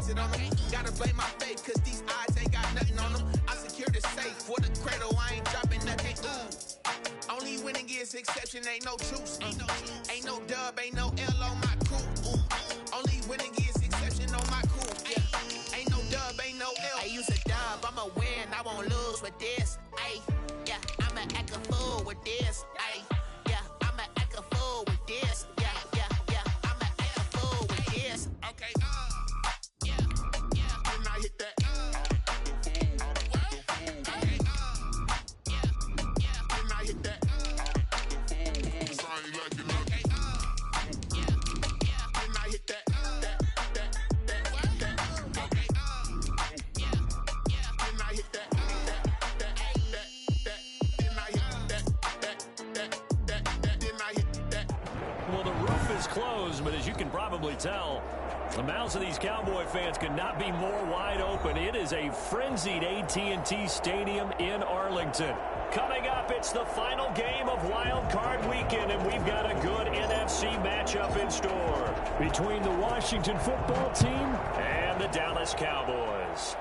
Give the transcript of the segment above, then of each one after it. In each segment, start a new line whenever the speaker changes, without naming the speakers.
base it on them. Gotta blame my faith, cause these eyes ain't got nothing on them. I secure the safe for the cradle, I ain't dropping nothing. Only winning is exception, ain't no truce. Ain't no dub, ain't no L on my crew. Only winning is exception on my crew. Yeah. Ain't no dub, ain't no L. I use a dub, I'ma win, I won't lose with this. Ay, yeah, I'ma act a fool with this. Ay, yeah, I'ma act a fool with this. Yeah, yeah, yeah, I'ma act a fool with this. Okay, yeah, yeah. When I hit that, okay, yeah, yeah. When I hit that, sorry, like you know. Okay, yeah, yeah. When I hit that, okay, yeah, yeah. When I hit that,
Well, the roof is closed, but as you can probably tell, the mouths of these Cowboy fans could not be more wide open. It is a frenzied AT&T Stadium in Arlington. Coming up, it's the final game of Wild Card Weekend, and we've got a good NFC matchup in store between the Washington football team and the Dallas Cowboys.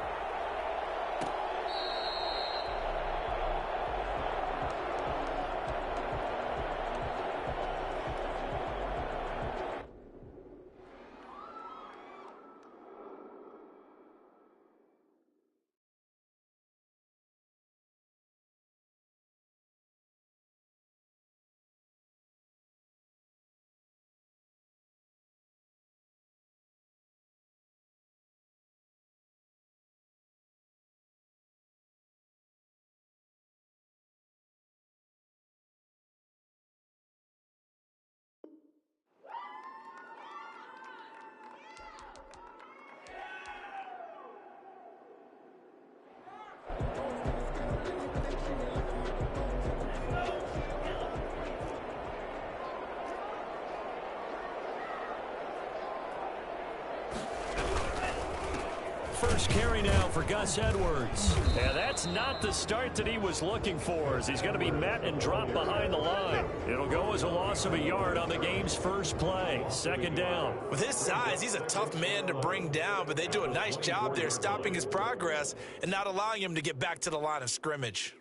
First carry now for Gus Edwards. Yeah, that's not the start that he was looking for, as he's going to be met and dropped behind the line. It'll go as a loss of a yard on the game's first play. Second down.
With his size, he's a tough man to bring down, but they do a nice job there stopping his progress and not allowing him to get back to the line of scrimmage.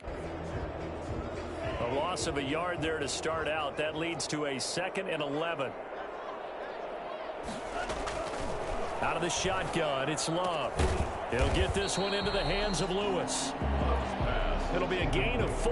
A loss of a yard there to start out. That leads to a 2nd and 11. Out of the shotgun, it's Love. He'll get this one into the hands of Lewis. It'll be a gain of 4.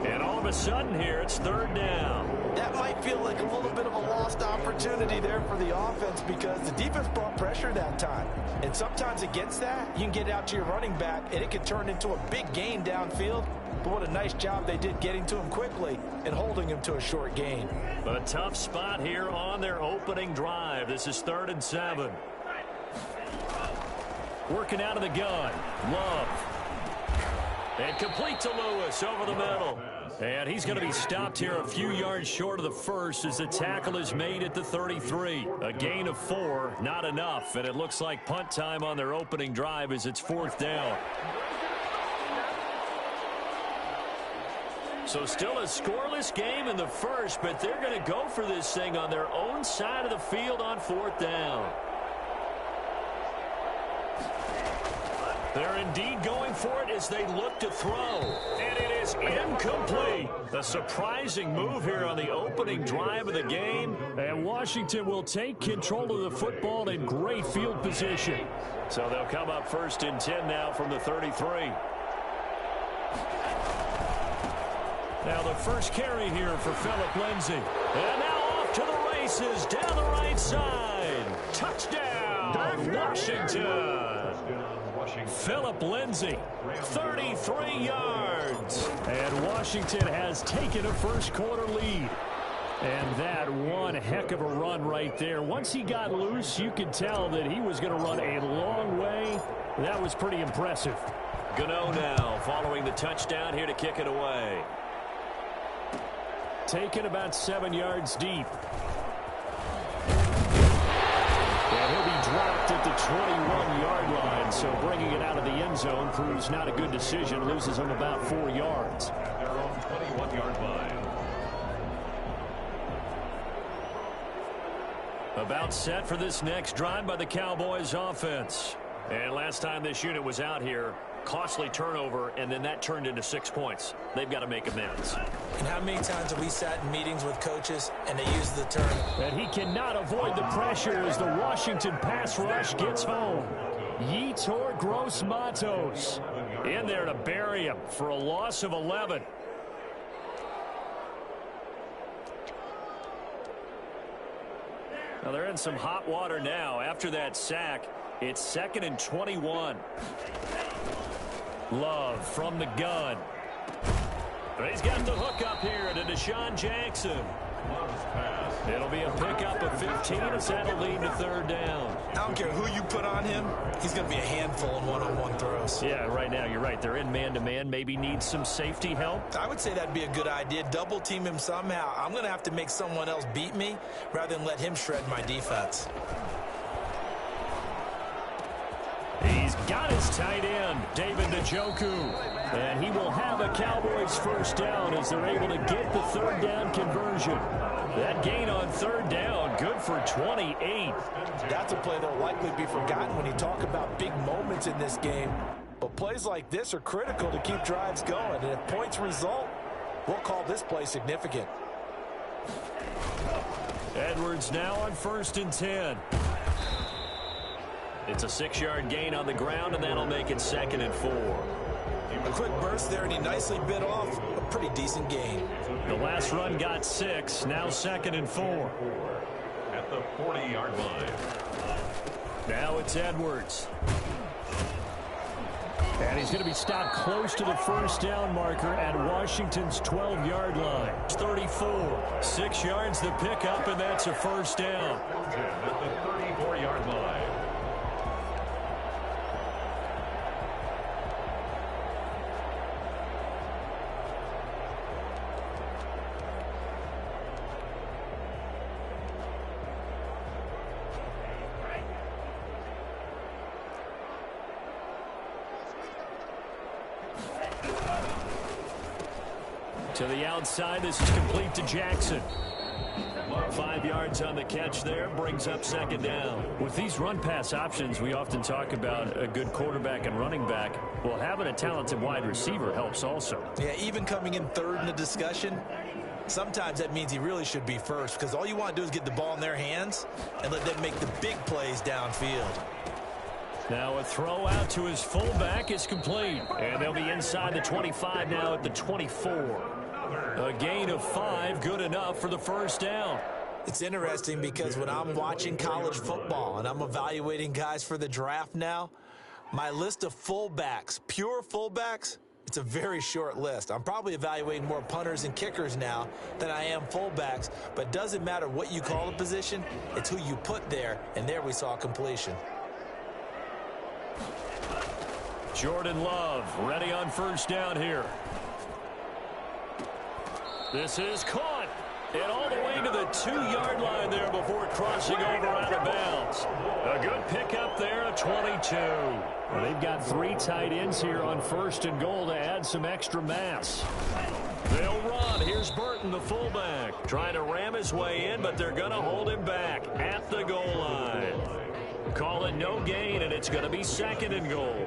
And all of a sudden here, it's 3rd down.
That might feel like a little bit of a lost opportunity there for the offense because the defense brought pressure that time. And sometimes against that, you can get it out to your running back, and it can turn into a big gain downfield. But what a nice job they did getting to him quickly and holding him to a short gain.
A tough spot here on their opening drive. This is 3rd and 7. Working out of the gun. Love. And complete to Lewis over the middle. And he's going to be stopped here a few yards short of the first as the tackle is made at the 33. A gain of 4, not enough. And it looks like punt time on their opening drive as it's 4th down. So still a scoreless game in the first, but they're going to go for this thing on their own side of the field on 4th down. They're indeed going for it as they look to throw. And it is incomplete. A surprising move here on the opening drive of the game. And Washington will take control of the football in great field position. So they'll come up 1st and 10 now from the 33. Now the first carry here for Phillip Lindsay. And now off to the races down the right side. Touchdown, Washington. Phillip Lindsay, 33 yards. And Washington has taken a first-quarter lead. And that one heck of a run right there. Once he got loose, you could tell that he was going to run a long way. That was pretty impressive. Gano now following the touchdown here to kick it away. Taken about 7 yards deep. And he'll be dropped at the 21-yard line, so bringing it out of the end zone proves not a good decision. Loses him about 4 yards.
Their own 21-yard line.
About set for this next drive by the Cowboys offense. And last time this unit was out here, costly turnover, and then that turned into 6 points. They've got to make amends.
And how many times have we sat in meetings with coaches and they use the term?
And he cannot avoid the pressure as the Washington pass rush gets home. Yetur Gross-Matos in there to bury him for a loss of 11. Now they're in some hot water now. After that sack, it's 2nd and 21. Love from the gun. But he's got the hook up here to Deshaun Jackson. It'll be a pickup of 15 as that'll lead to 3rd down.
I don't care who you put on him. He's going to be a handful in one-on-one throws.
Yeah, right now, you're right. They're in man-to-man. Maybe needs some safety help.
I would say that'd be a good idea. Double team him somehow. I'm going to have to make someone else beat me rather than let him shred my defense.
He's got his tight end, David Njoku. And he will have a Cowboys 1st down as they're able to get the 3rd down conversion. That gain on 3rd down, good for 28.
That's a play that will likely be forgotten when you talk about big moments in this game. But plays like this are critical to keep drives going. And if points result, we'll call this play significant.
Edwards now on 1st and 10. It's a 6-yard gain on the ground, and that'll make it 2nd and 4.
A quick burst there, and he nicely bit off a pretty decent gain.
The last run got 6, now 2nd and 4.
At the 40-yard line.
Now it's Edwards. And he's going to be stopped close to the 1st down marker at Washington's 12-yard line. 34, 6 yards the pickup, and that's a 1st down.
At the 34-yard line.
To the outside, this is complete to Jackson. 5 yards on the catch there, brings up 2nd down. With these run-pass options, we often talk about a good quarterback and running back. Well, having a talented wide receiver helps also.
Yeah, even coming in 3rd in the discussion, sometimes that means he really should be 1st because all you want to do is get the ball in their hands and let them make the big plays downfield.
Now a throw out to his fullback is complete. And they'll be inside the 25 now at the 24. A gain of 5, good enough for the 1st down.
It's interesting because when I'm watching college football and I'm evaluating guys for the draft now, my list of fullbacks, pure fullbacks, it's a very short list. I'm probably evaluating more punters and kickers now than I am fullbacks, but it doesn't matter what you call the position, it's who you put there, and there we saw completion.
Jordan Love ready on 1st down here. This is caught. And all the way to the 2-yard line there before crossing over out of bounds. A good pickup there, a 22. Well, they've got 3 tight ends here on 1st and goal to add some extra mass. They'll run. Here's Burton, the fullback, trying to ram his way in, but they're going to hold him back at the goal line. Call it no gain, and it's going to be 2nd and goal.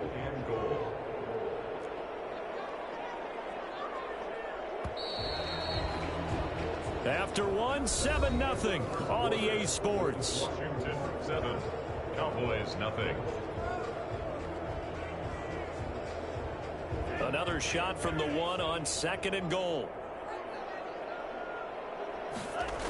After 7-0 on EA Sports.
Washington 7, Cowboys 0.
Another shot from the 1 on 2nd and goal.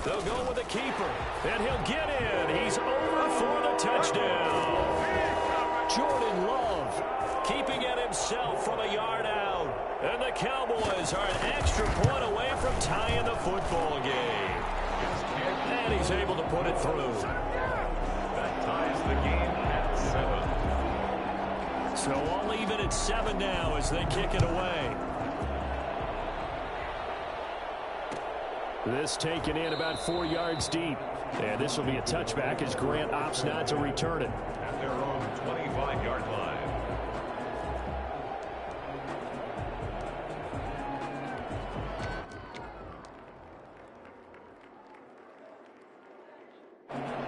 They'll go with the keeper, and he'll get in. He's over for the touchdown. Jordan Love keeping it himself from a yard out. And the Cowboys are an extra point away from tying the football game. And he's able to put it through.
That ties the game at 7.
So all even at 7 now as they kick it away. This taken in about 4 yards deep. And this will be a touchback as Grant opts not to return it.
At their own 25-yard line.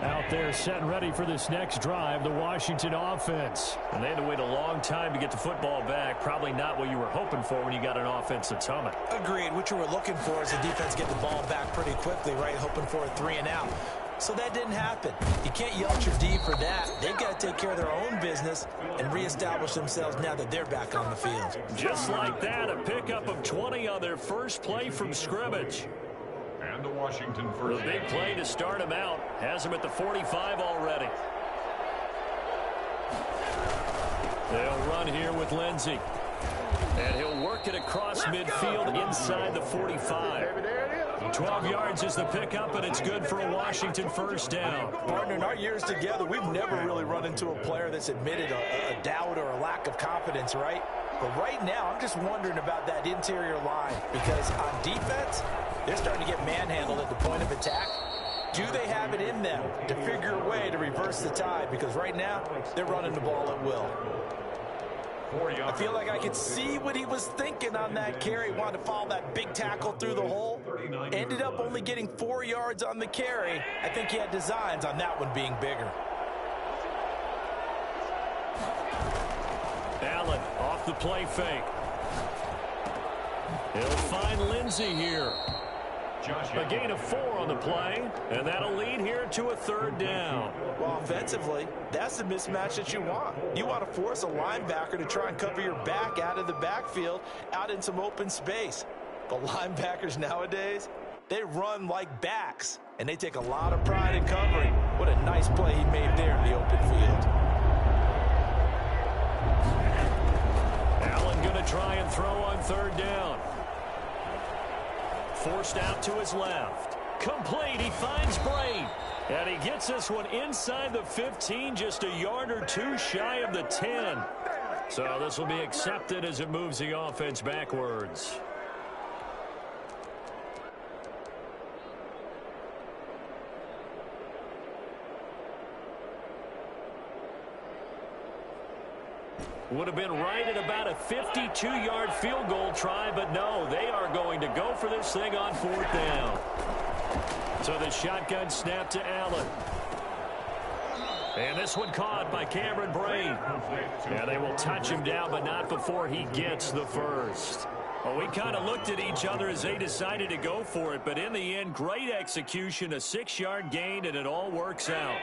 Out out there setting ready for this next drive, the Washington offense. And they had to wait a long time to get the football back. Probably not what you were hoping for when you got an offense that's humming.
Agreed. What you were looking for is the defense get the ball back pretty quickly, right? Hoping for a 3 and out. So that didn't happen. You can't yell at your D for that. They've got to take care of their own business and reestablish themselves now that they're back on the field.
Just like that, a pickup of 20 on their first play from scrimmage.
And the Washington first.
The big play to start him out. Has him at the 45 already. They'll run here with Lindsey. And he'll work it across midfield inside the 45. 12 yards is the pickup, and it's good for a Washington first down.
Partner, in our years together, we've never really run into a player that's admitted a doubt or a lack of confidence, right? But right now, I'm just wondering about that interior line, because on defense, they're starting to get manhandled at the point of attack. Do they have it in them to figure a way to reverse the tide? Because right now, they're running the ball at will. I feel like I could see what he was thinking on that carry. Wanted to follow that big tackle through the hole. Ended up only getting 4 yards on the carry. I think he had designs on that one being bigger.
Allen off the play fake. He'll find Lindsey here. A gain of 4 on the play, and that'll lead here to a third down.
Well, offensively, that's the mismatch that you want. You want to force a linebacker to try and cover your back out of the backfield, out in some open space. But linebackers nowadays, they run like backs, and they take a lot of pride in covering. What a nice play he made there in the open field.
Allen going to try and throw on third down. Forced out to his left. Complete. He finds Braid. And he gets this one inside the 15, just a yard or 2 shy of the 10. So this will be accepted as it moves the offense backwards. Would have been right at about a 52-yard field goal try, but no, they are going to go for this thing on 4th down. So the shotgun snap to Allen. And this one caught by Cameron Braid. Yeah, they will touch him down, but not before he gets the first. Well, we kind of looked at each other as they decided to go for it, but in the end, great execution, a 6-yard gain, and it all works out.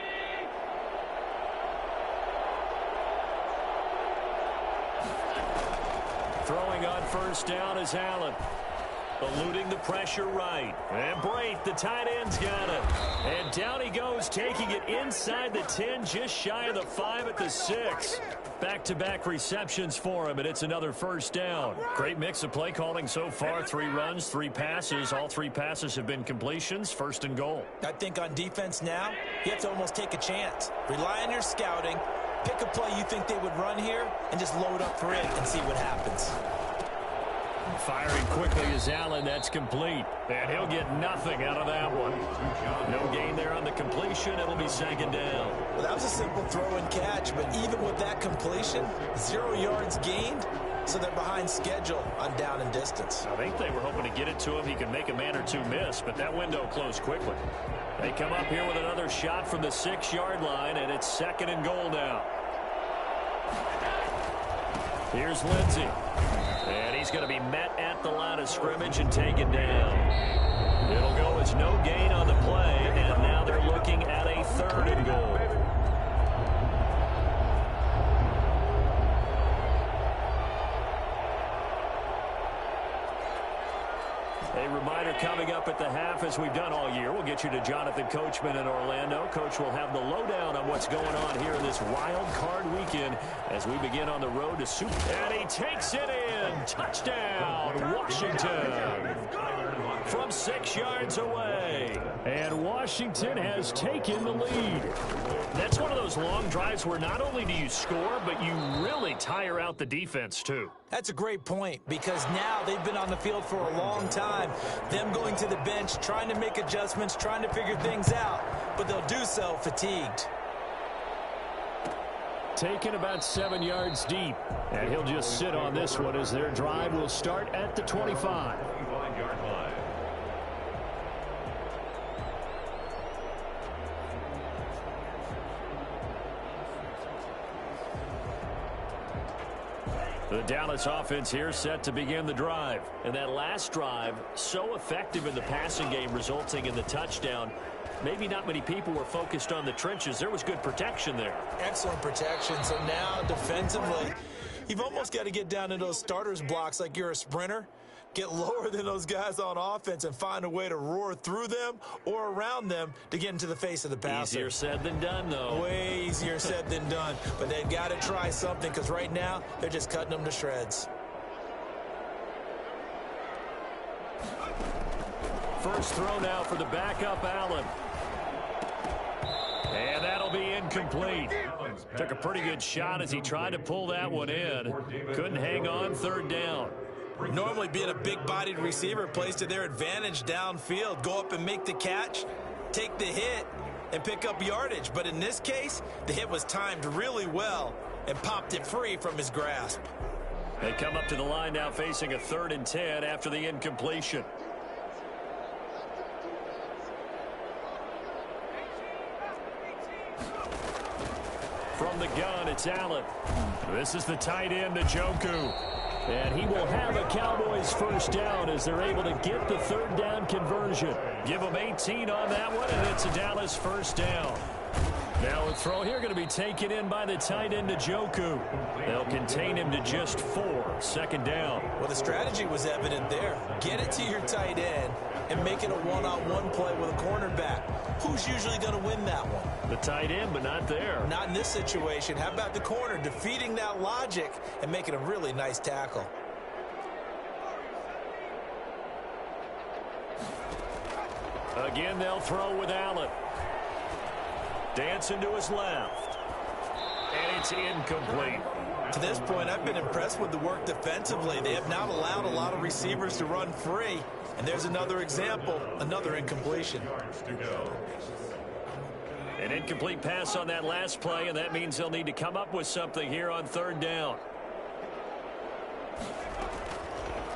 Throwing on first down is Allen. Eluding the pressure right. And Braid, the tight end's got it. And down he goes, taking it inside the 10, just shy of the 5 at the 6. Back-to-back receptions for him, and it's another first down. Great mix of play calling so far. 3 runs, 3 passes. All 3 passes have been completions. First and goal.
I think on defense now, you have to almost take a chance. Rely on your scouting. Pick a play you think they would run here and just load up for it and see what happens.
Firing quickly is Allen. That's complete. And he'll get nothing out of that one. No gain there on the completion. It'll be second down.
Well, that was a simple throw and catch, but even with that completion, 0 yards gained, so they're behind schedule on down and distance.
I think they were hoping to get it to him. He could make a man or 2 miss, but that window closed quickly. They come up here with another shot from the 6-yard line, and it's second and goal now. Here's Lindsey. And he's going to be met at the line of scrimmage and taken down. It'll go as no gain on the play, and now they're looking at a third and goal. A reminder coming up at the half, as we've done all year. We'll get you to Jonathan Coachman in Orlando. Coach will have the lowdown on what's going on here in this wild card weekend as we begin on the road to Super. And he takes it in. Touchdown, Washington. From 6 yards away. And Washington has taken the lead. That's one of those long drives where not only do you score, but you really tire out the defense, too.
That's a great point, because now they've been on the field for a long time. Them going to the bench, trying to make adjustments, trying to figure things out, but they'll do so fatigued.
Taken about 7 yards deep, and he'll just sit on this one as their drive will start at the 25.
25-yard line.
The Dallas offense here set to begin the drive. And that last drive, so effective in the passing game, resulting in the touchdown. Maybe not many people were focused on the trenches. There was good protection there.
Excellent protection. So now defensively, you've almost got to get down in those starters blocks like you're a sprinter. Get lower than those guys on offense and find a way to roar through them or around them to get into the face of the passer.
Easier said than done, though.
Way easier said than done. But they've got to try something because right now they're just cutting them to shreds.
First throw now for the backup, Allen. And that'll be incomplete. Took a pretty good shot as he tried to pull that one in. Couldn't hang on, third down.
Normally being a big-bodied receiver plays to their advantage downfield. Go up and make the catch, take the hit, and pick up yardage. But in this case, the hit was timed really well and popped it free from his grasp.
They come up to the line now facing a 3rd and 10 after the incompletion. From the gun, it's Allen. This is the tight end, Njoku. And he will have a Cowboys first down as they're able to get the 3rd down conversion. Give them 18 on that one, and it's a Dallas first down. Now a throw here going to be taken in by the tight end, Njoku. They'll contain him to just 4. 2nd down.
Well, the strategy was evident there. Get it to your tight end and make it a one-on-one play with a cornerback. Who's usually going to win that one?
The tight end, but not there.
Not in this situation. How about the corner defeating that logic and making a really nice tackle?
Again, they'll throw with Allen. Dancing to his left. And it's incomplete.
To this point, I've been impressed with the work defensively. They have not allowed a lot of receivers to run free. And there's another example, another incompletion.
An incomplete pass on that last play, and that means they'll need to come up with something here on 3rd down.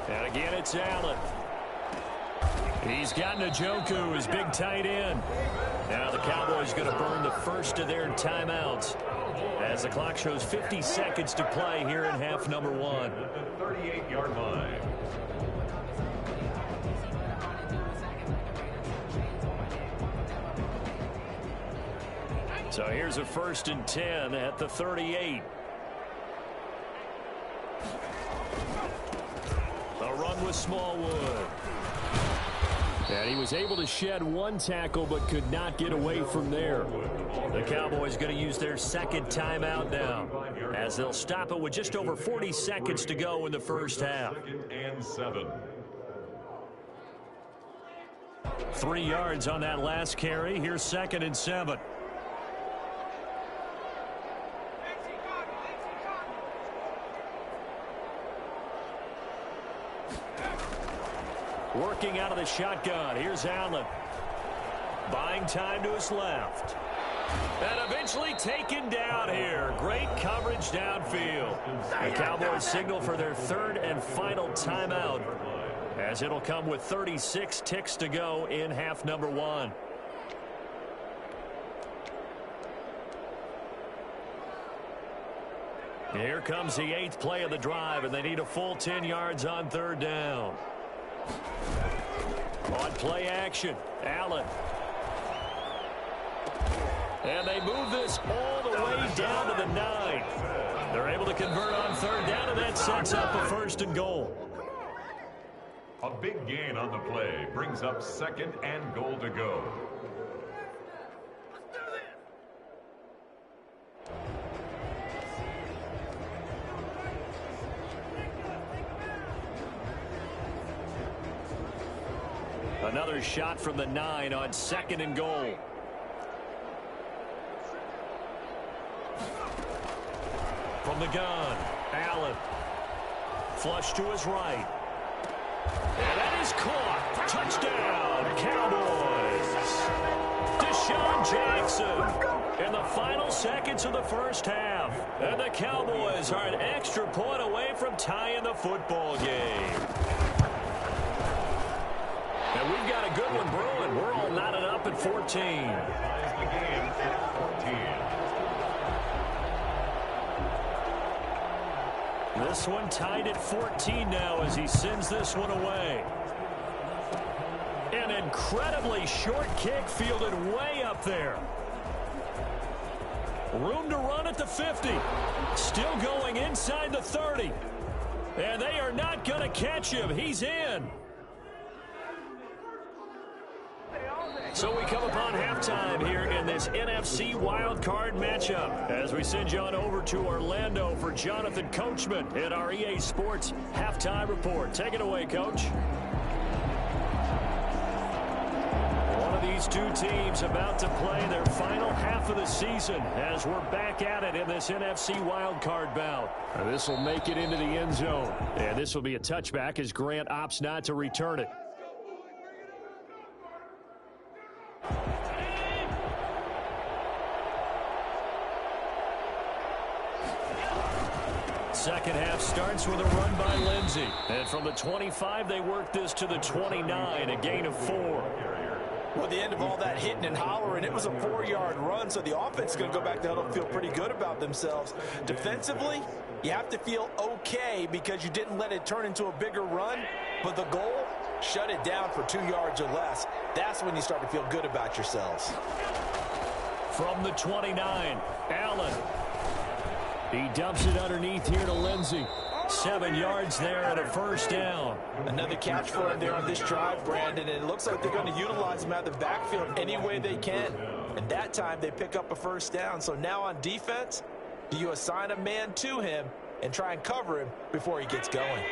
And again, it's Allen. He's got Njoku, his big tight end. Now the Cowboys going to burn the first of their timeouts as the clock shows 50 seconds to play here in half number 1.
The 38-yard line.
So here's a 1st and 10 at the 38. A run with Smallwood. And he was able to shed 1 tackle but could not get away from there. The Cowboys going to use their 2nd timeout now as they'll stop it with just over 40 seconds to go in the first half.
2nd and 7.
3 yards on that last carry. Here's 2nd and 7. Working out of the shotgun. Here's Allen. Buying time to his left. And eventually taken down here. Great coverage downfield. The Cowboys signal for their 3rd and final timeout, as it'll come with 36 ticks to go in half number 1. Here comes the 8th play of the drive, and they need a full 10 yards on 3rd down. On play action, Allen. And they move this all the way down to the 9. They're able to convert on 3rd down, and that sets up a 1st and goal.
A big gain on the play brings up 2nd and goal to go.
Another shot from the 9 on 2nd and goal. From the gun, Allen. Flush to his right. And that is caught. Touchdown, Cowboys. Deshaun Jackson in the final seconds of the first half. And the Cowboys are an extra point away from tying the football game. And we've got a good one brewing. We're all knotted up at 14.
The game at 14.
14
This one tied at 14 now as he sends this one away. An incredibly short kick fielded way up there. Room to run at the 50. Still going inside the 30. And they are not going to catch him. He's in. So we come upon halftime here in this NFC wildcard matchup as we send you on over to Orlando for Jonathan Coachman in our EA Sports halftime report. Take it away, Coach. One of these two teams about to play their final half of the season as we're back at it in this NFC wildcard bout. This will make it into the end zone. And this will be a touchback as Grant opts not to return it. Second half starts with a run by Lindsey. And from the 25, they work this to the 29, a gain of 4.
Well, at the end of all that hitting and hollering, it was a 4-yard run, so the offense is going to go back to huddle and feel pretty good about themselves. Defensively, you have to feel okay because you didn't let it turn into a bigger run, but the goal, shut it down for 2 yards or less. That's when you start to feel good about yourselves.
From the 29, Allen. He dumps it underneath here to Lindsey. 7 yards there and a first down.
Another catch for him there on this drive, Brandon, and it looks like they're going to utilize him out of the backfield any way they can. And that time they pick up a first down. So now on defense, do you assign a man to him and try and cover him before he gets going?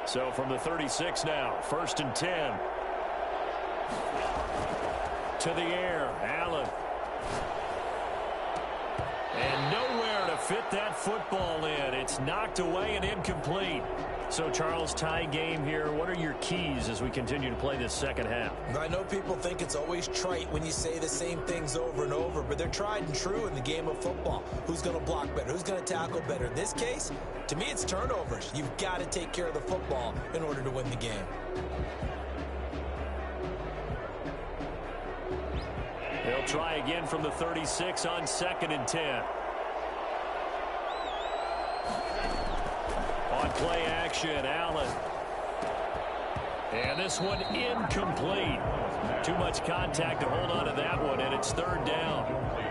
So from the 36 now, 1st and 10. To the air, Allen. And nowhere to fit that football in. It's knocked away and incomplete. So, Charles, tie game here. What are your keys as we continue to play this second half?
I know people think it's always trite when you say the same things over and over, but they're tried and true in the game of football. Who's going to block better? Who's going to tackle better? In this case, to me, it's turnovers. You've got to take care of the football in order to win the game.
They'll try again from the 36 on 2nd and 10. On play action, Allen. And this one incomplete. Too much contact to hold on to that one, and it's 3rd down.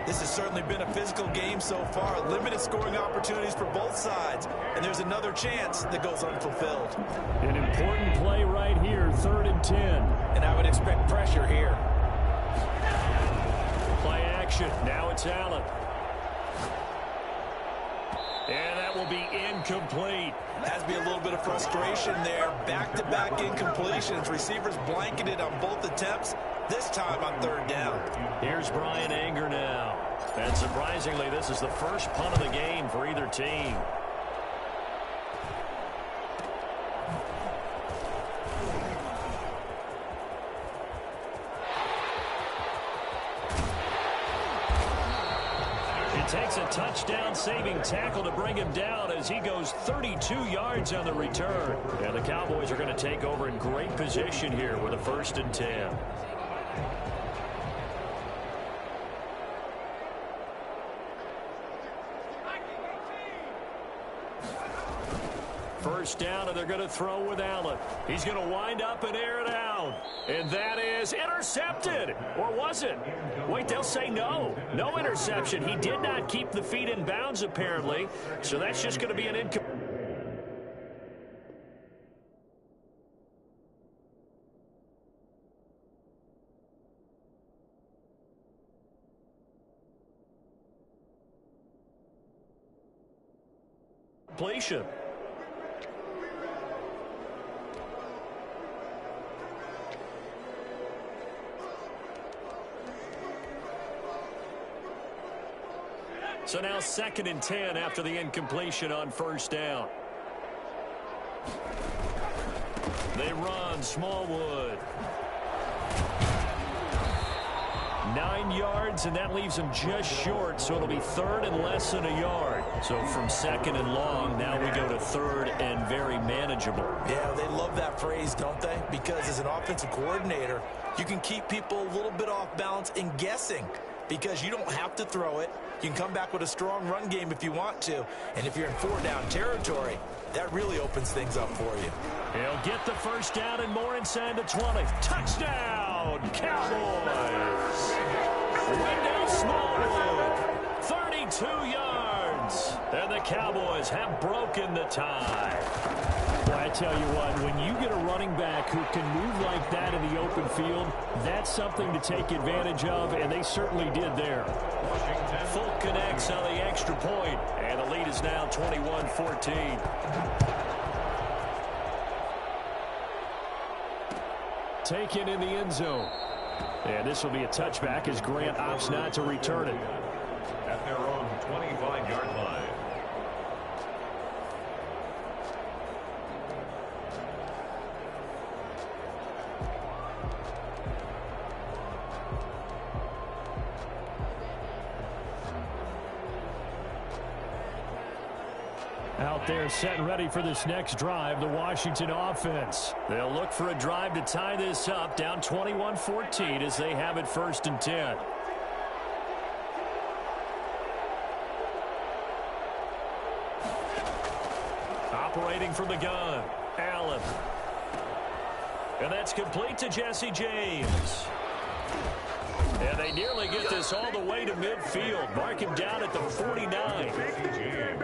This has certainly been a physical game so far. Limited scoring opportunities for both sides. And there's another chance that goes unfulfilled.
An important play right here, 3rd and 10.
And I would expect pressure here.
Play action. Now it's Allen. And that will be incomplete.
Has to be a little bit of frustration there. Back-to-back incompletions. Receivers blanketed on both attempts. This time on 3rd down.
Here's Brian Anger now. And surprisingly, this is the first punt of the game for either team. Takes a touchdown-saving tackle to bring him down as he goes 32 yards on the return. And the Cowboys are going to take over in great position here with a 1st and 10. First down, and they're going to throw with Allen. He's going to wind up and air it out. And that is intercepted. Or was it? Wait, they'll say no. No interception. He did not keep the feet in bounds, apparently. So that's just going to be an incompletion. So now 2nd and 10 after the incompletion on 1st down. They run Smallwood. 9 yards, and that leaves him just short, so it'll be 3rd and less than a yard. So from 2nd and long, now we go to 3rd and very manageable.
Yeah, they love that phrase, don't they? Because as an offensive coordinator, you can keep people a little bit off balance and guessing.
because you don't have to throw it. You can come back with a strong run game if you want to. And if you're in 4-down territory, that really opens things up for you.
He'll get the first down and more inside the 20. Touchdown, Cowboys! Wendell Smallwood, 32 yards. And the Cowboys have broken the tie.
Well, I tell you what, when you get a running back who can move like that in the open field, that's something to take advantage of, and they certainly did there.
Folk connects on the extra point, and the lead is now 21-14.
Taken in the end zone. And this will be a touchback as Grant opts not to return it.
At their own 25-yard line.
Out there set and ready for this next drive, the Washington offense.
They'll look for a drive to tie this up, down 21-14 as they have it 1st and 10. Operating from the gun, Allen. And that's complete to Jesse James. And they nearly get this all the way to midfield. Mark him down at the 49.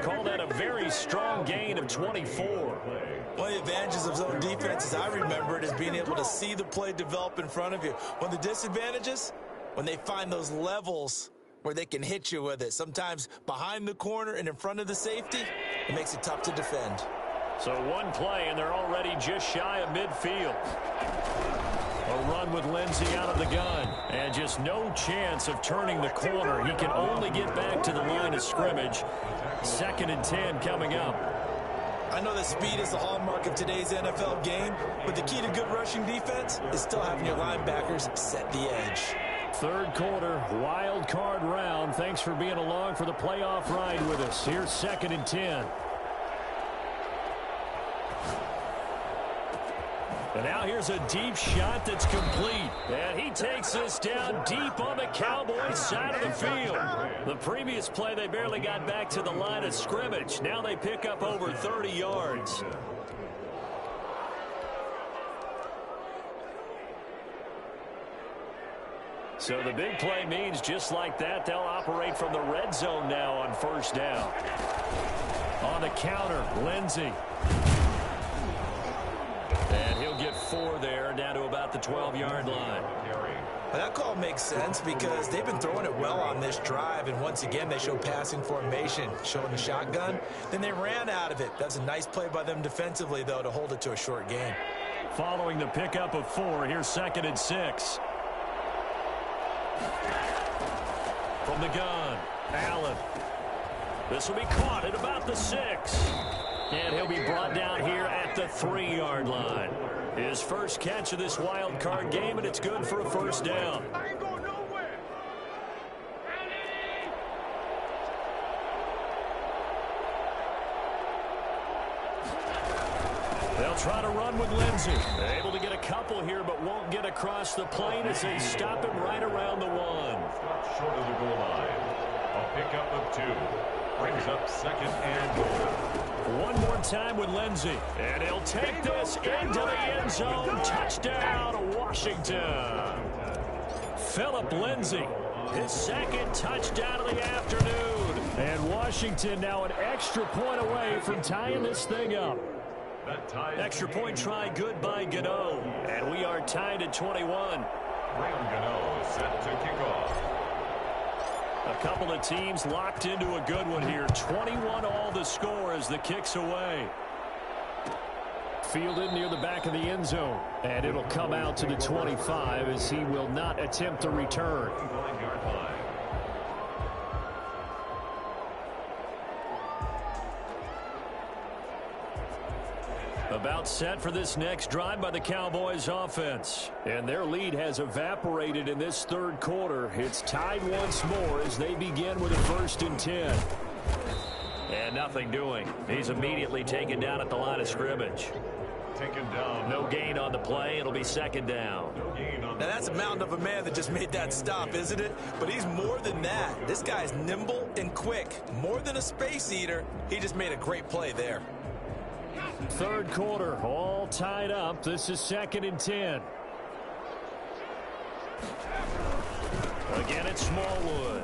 Call that a very strong gain of 24.
One of the advantages of zone defense, as I remember it, is being able to see the play develop in front of you. One of the disadvantages, when they find those levels where they can hit you with it. Sometimes behind the corner and in front of the safety, it makes it tough to defend.
So one play, and they're already just shy of midfield. A run with Lindsey out of the gun, and just no chance of turning the corner. He can only get back to the line of scrimmage. 2nd and 10 coming up.
I know that speed is the hallmark of today's NFL game, but the key to good rushing defense is still having your linebackers set the edge.
3rd quarter, wild card round. Thanks for being along for the playoff ride with us. Here's 2nd and 10. And now here's a deep shot that's complete. And he takes this down deep on the Cowboys side of the field. The previous play, they barely got back to the line of scrimmage. Now they pick up over 30 yards. So the big play means just like that, they'll operate from the red zone now on 1st down. On the counter, Lindsey. And he'll get 4 there, down to about the 12-yard line.
Well, that call makes sense because they've been throwing it well on this drive, and once again they show passing formation, showing the shotgun. Then they ran out of it. That's a nice play by them defensively, though, to hold it to a short gain.
Following the pickup of 4, here's 2nd and 6. From the gun, Allen. This will be caught at about the 6. And he'll be brought down here at the 3-yard line. His first catch of this wild card game, and it's good for a 1st down. They'll try to run with Lindsey. They're able to get a couple here, but won't get across the plane as they stop him right around the 1.
Short of the goal line. A pickup of 2. Brings up 2nd and goal.
One more time with Lindsey. And he'll take this into the end zone. Touchdown, Washington. Philip Lindsey, his 2nd touchdown of the afternoon.
And Washington now an extra point away from tying this thing up.
Extra point try good by Gano. And we are tied at 21.
Graham Gano is set to kick off.
A couple of teams locked into a good one here. 21 all the score as the kick's away.
Fielded near the back of the end zone. And it'll come out to the 25 as he will not attempt to return.
About set for this next drive by the Cowboys offense. And their lead has evaporated in this 3rd quarter. It's tied once more as they begin with a 1st and 10. And nothing doing. He's immediately taken down at the line of scrimmage.
taken down.
No gain on the play. It'll be second down.
Now, that's a mountain of a man that just made that stop, isn't it? But he's more than that. This guy's nimble and quick. More than a space eater. He just made a great play there.
Third quarter, all tied up. This is 2nd and 10. Again, it's Smallwood.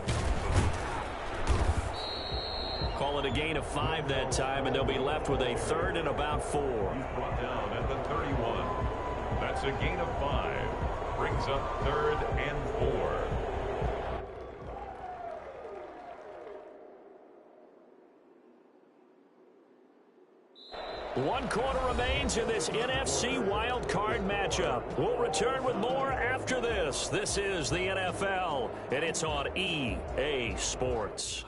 Call it a gain of 5 that time, and they'll be left with a 3rd and about 4.
He's brought down at the 31. That's a gain of 5. Brings up 3rd and 4.
One quarter remains in this NFC wildcard matchup. We'll return with more after this. This is the NFL, and it's on EA Sports.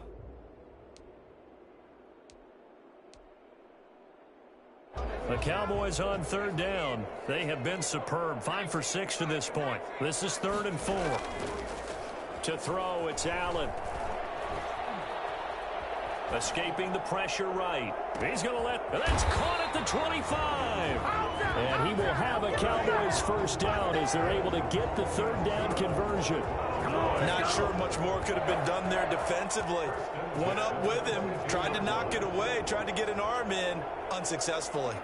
The Cowboys on 3rd down. They have been superb. 5 for 6 to this point. This is 3rd and 4. To throw, it's Allen. Escaping the pressure right. He's going to that's caught at the 25. And he will have a Cowboys first down as they're able to get the 3rd down conversion.
Not sure much more could have been done there defensively. Went up with him, tried to knock it away, tried to get an arm in, unsuccessfully.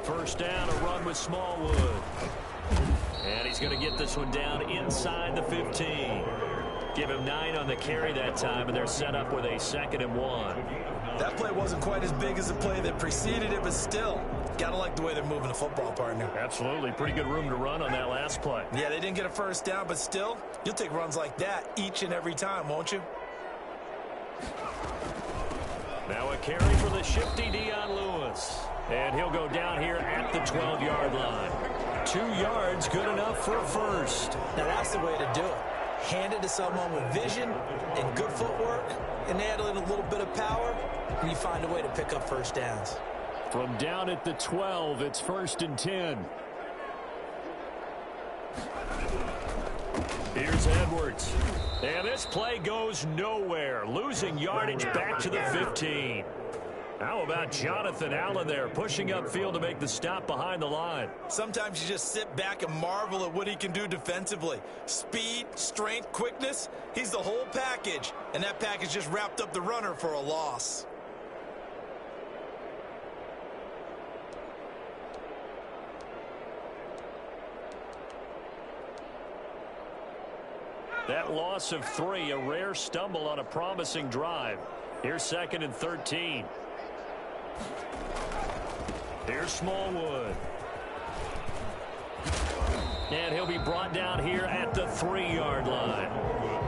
First down, a run with Smallwood. And he's going to get this one down inside the 15. Give him 9 on the carry that time, and they're set up with a 2nd and 1.
That play wasn't quite as big as the play that preceded it, but still, gotta like the way they're moving the football, partner.
Absolutely. Pretty good room to run on that last play.
Yeah, they didn't get a first down, but still, you'll take runs like that each and every time, won't you?
Now a carry for the shifty Dion Lewis. And he'll go down here at the 12-yard line. 2 yards, good enough for a first.
Now that's the way to do it. Hand it to someone with vision and good footwork, and add in a little bit of power, and you find a way to pick up first downs.
From down at the 12, it's 1st and 10. Here's Edwards. And this play goes nowhere. Losing yardage back to the 15. How about Jonathan Allen there, pushing upfield to make the stop behind the line?
Sometimes you just sit back and marvel at what he can do defensively. Speed, strength, quickness, he's the whole package. And that package just wrapped up the runner for a loss.
That loss of 3, a rare stumble on a promising drive. Here's 2nd and 13. Here's Smallwood. And he'll be brought down here at the 3-yard line.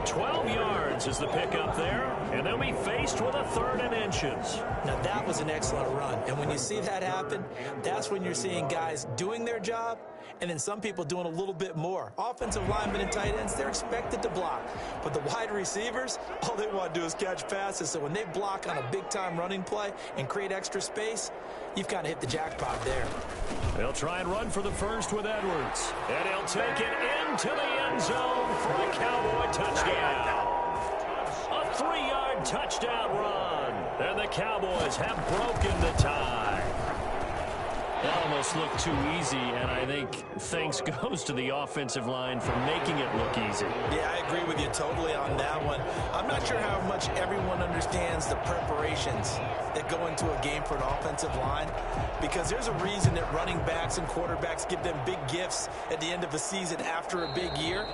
12 yards is the pickup there, and they'll be faced with a 3rd and inches.
Now that was an excellent run, and when you see that happen, that's when you're seeing guys doing their job, and then some people doing a little bit more. Offensive linemen and tight ends, they're expected to block, but the wide receivers, all they want to do is catch passes, so when they block on a big-time running play and create extra space, you've kind of hit the jackpot there.
They'll try and run for the first with Edwards, and he'll take it into the end zone for a Cowboy touchdown. A 3-yard touchdown run, and the Cowboys have broken the tie. That almost looked too easy, and I think thanks goes to the offensive line for making it look easy.
Yeah, I agree with you totally on that one. I'm not sure how much everyone understands the preparations that go into a game for an offensive line, because there's a reason that running backs and quarterbacks give them big gifts at the end of a season after a big year.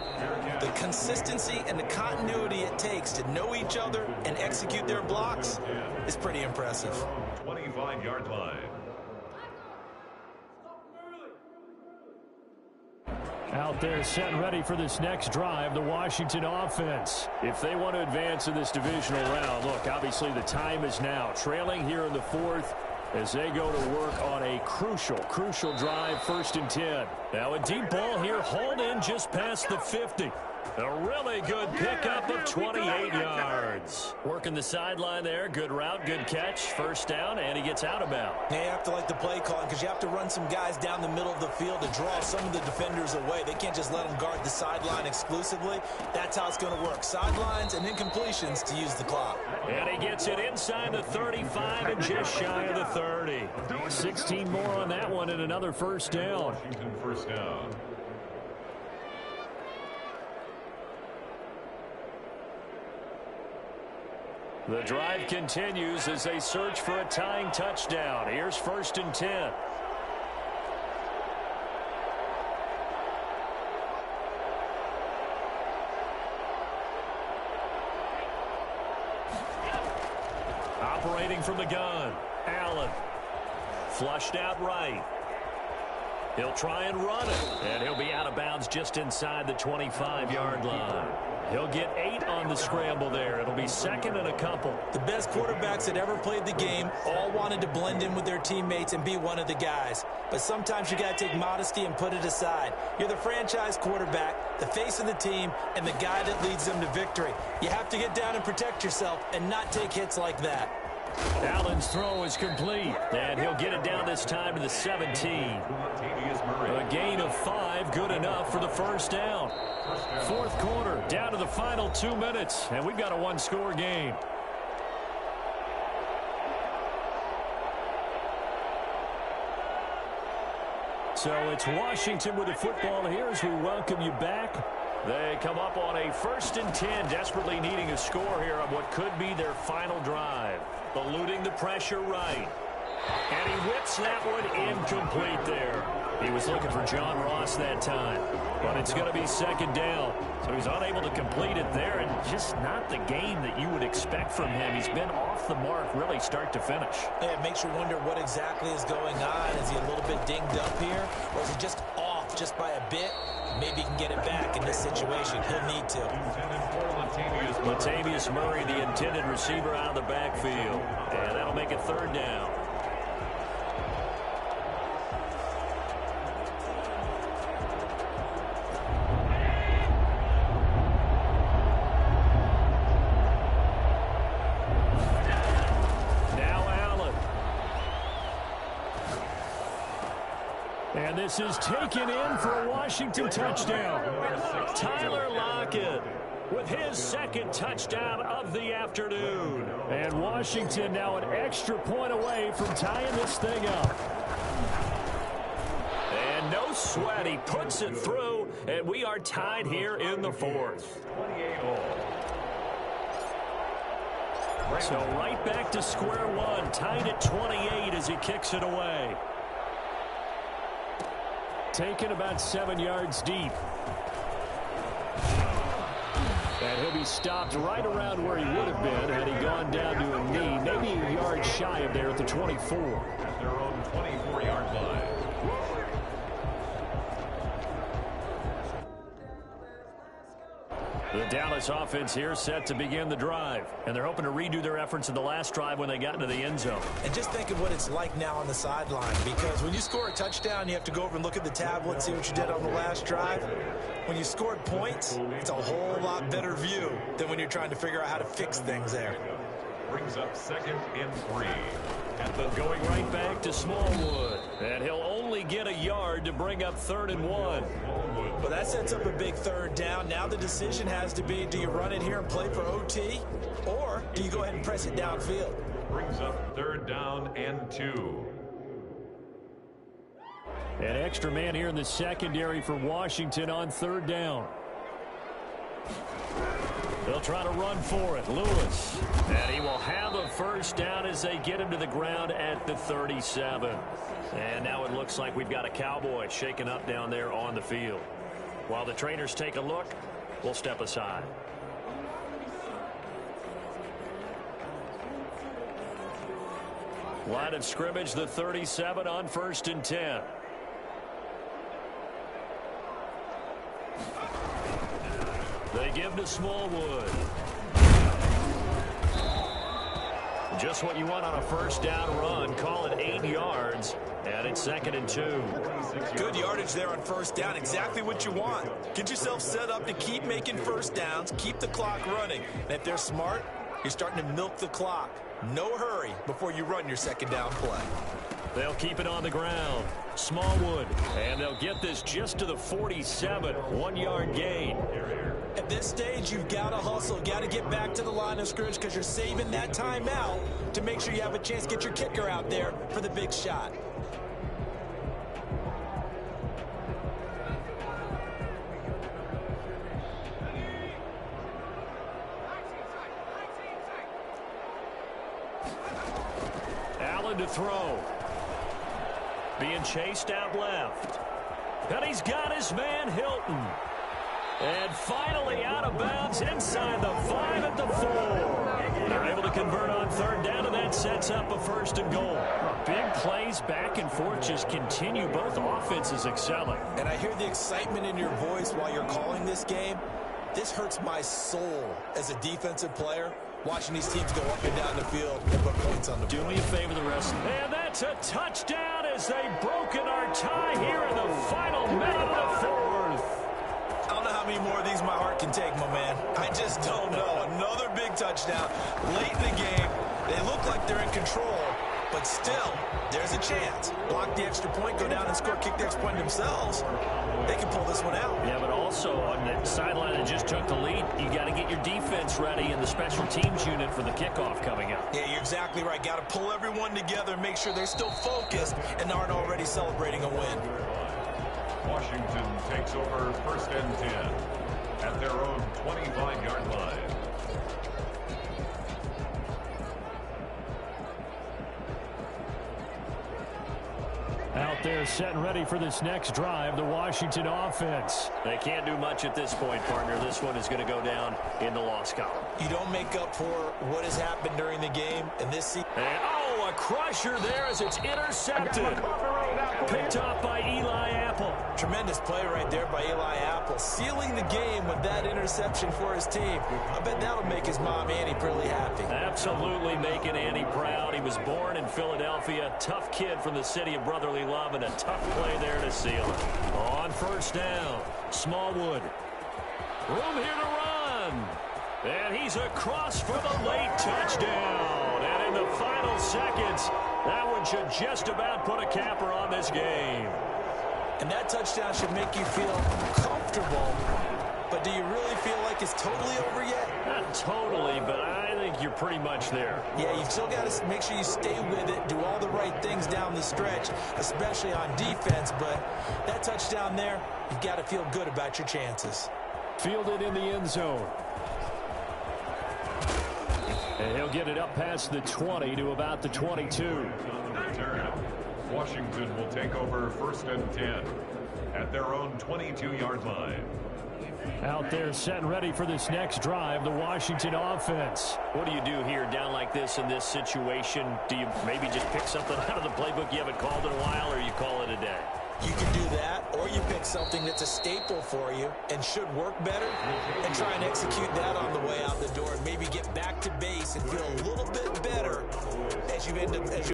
The consistency and the continuity it takes to know each other and execute their blocks is pretty impressive.
25-yard line.
Out there set and ready for this next drive, the Washington offense. If they want to advance in this divisional round, look, obviously the time is now. Trailing here in the 4th as they go to work on a crucial drive, 1st and 10. Now a deep ball here, hauled in just past the 50. A really good pickup of 28 yards. Working the sideline there. Good route, good catch. 1st down, and he gets out of bounds.
Yeah, you have to like the play calling because you have to run some guys down the middle of the field to draw some of the defenders away. They can't just let them guard the sideline exclusively. That's how it's going to work. Sidelines and incompletions to use the clock.
And he gets it inside the 35 and just shy of the 30. 16 more on that one and another 1st down.
Washington 1st down.
The drive continues as they search for a tying touchdown. Here's 1st and 10. Operating from the gun, Allen. Flushed out right. He'll try and run it, and he'll be out of bounds just inside the 25-yard line. He'll get 8 on the scramble there. It'll be 2nd and a couple.
The best quarterbacks that ever played the game all wanted to blend in with their teammates and be one of the guys. But sometimes you got to take modesty and put it aside. You're the franchise quarterback, the face of the team, and the guy that leads them to victory. You have to get down and protect yourself and not take hits like that.
Allen's throw is complete, and he'll get it down this time to the 17. A gain of 5, good enough for the 1st down. 4th quarter, down to the final 2 minutes, and we've got a 1-score game. So it's Washington with the football here as we welcome you back. They come up on a 1st and 10, desperately needing a score here on what could be their final drive. Eluding the pressure right. And he whips that one incomplete there. He was looking for John Ross that time. But it's going to be 2nd down. So he's unable to complete it there, and just not the game that you would expect from him. He's been off the mark really start to finish.
Yeah, it makes you wonder what exactly is going on. Is he a little bit dinged up here? Or is he just off just by a bit? Maybe he can get it back in this situation. He'll need to.
Latavius Murray, the intended receiver, out of the backfield. And that'll make it 3rd down. Now Allen. And this is taken in for a Washington touchdown. Tyler Lockett with his 2nd touchdown of the afternoon. And Washington now an extra point away from tying this thing up. And no sweat, he puts it through, and we are tied here in the 4th. So right back to square one, tied at 28 as he kicks it away. Taken about 7 yards deep. And he'll be stopped right around where he would have been had he gone down to a knee, maybe a yard shy of there at the 24.
At their own 24-yard line.
The Dallas offense here set to begin the drive. And they're hoping to redo their efforts in the last drive when they got into the end zone.
And just think of what it's like now on the sideline, because when you score a touchdown, you have to go over and look at the tablet and see what you did on the last drive. When you scored points, it's a whole lot better view than when you're trying to figure out how to fix things there.
Brings up 2nd and 3.
Going right back to Smallwood. And he'll only get a yard to bring up 3rd and 1.
Well, that sets up a big 3rd down. Now the decision has to be, do you run it here and play for OT, or do you go ahead and press it downfield?
Brings up 3rd down and 2.
An extra man here in the secondary for Washington on 3rd down. They'll try to run for it. Lewis. And he will have a 1st down as they get him to the ground at the 37. And now it looks like we've got a Cowboy shaken up down there on the field. While the trainers take a look, we'll step aside. Line of scrimmage, the 37 on 1st and 10. They give to Smallwood. Just what you want on a first down run. Call it 8 yards, and it's 2nd and 2.
Good yardage there on first down. Exactly what you want. Get yourself set up to keep making first downs, keep the clock running. And if they're smart, you're starting to milk the clock. No hurry before you run your second down play.
They'll keep it on the ground. Smallwood, and they'll get this just to the 47. 1-yard gain.
At this stage, you've got to hustle. Got to get back to the line of scrimmage because you're saving that timeout to make sure you have a chance to get your kicker out there for the big shot.
Allen to throw. Being chased out left. And he's got his man Hilton. And finally out of bounds inside the 5 at the 4. They're able to convert on third down, and that sets up a 1st and goal. Big plays back and forth just continue. Both offenses excelling.
And I hear the excitement in your voice while you're calling this game. This hurts my soul as a defensive player, watching these teams go up and down the field and put points on the board.
Do me a favor, the rest. And that's a touchdown as they've broken our tie here in the final minute of the 4th.
I don't know how many more of these my heart can take, my man. I just don't know. Another big touchdown late in the game. They look like they're in control, but still, there's a chance. Block the extra point, go down and score, kick the extra point themselves. They can pull this one out.
Yeah, but also on the sideline that just took the lead, you got to get your defense ready in the special teams unit for the kickoff coming up.
Yeah, you're exactly right. Got to pull everyone together and make sure they're still focused and aren't already celebrating a win.
Washington takes over 1st and 10 at their own 25-yard line.
Out there set and ready for this next drive, the Washington offense.
They can't do much at this point, partner. This one is going to go down in the loss column.
You don't make up for what has happened during the game in this season.
And, oh, a crusher there as it's intercepted. Picked off by Eli Apple.
Tremendous play right there by Eli Apple, sealing the game with that interception for his team. I bet that'll make his mom, Annie, pretty happy.
Absolutely making Annie proud. He was born in Philadelphia, tough kid from the city of brotherly love, and a tough play there to seal it. On first down, Smallwood. Room here to run. And he's across for the late touchdown. And in the final seconds, that one should just about put a capper on this game.
And that touchdown should make you feel comfortable. But do you really feel like it's totally over yet?
Not totally, but I think you're pretty much there.
Yeah, you've still got to make sure you stay with it, do all the right things down the stretch, especially on defense. But that touchdown there, you've got to feel good about your chances.
Fielded in the end zone. And he'll get it up past the 20 to about the 22.
Washington will take over 1st and 10 at their own 22-yard line.
Out there set and ready for this next drive, the Washington offense.
What do you do here down like this in this situation? Do you maybe just pick something out of the playbook you haven't called in a while, or you call it a day?
You can do that, or you pick something that's a staple for you and should work better and try and execute that on the way out the door and maybe get back to base and feel a little bit better as you end up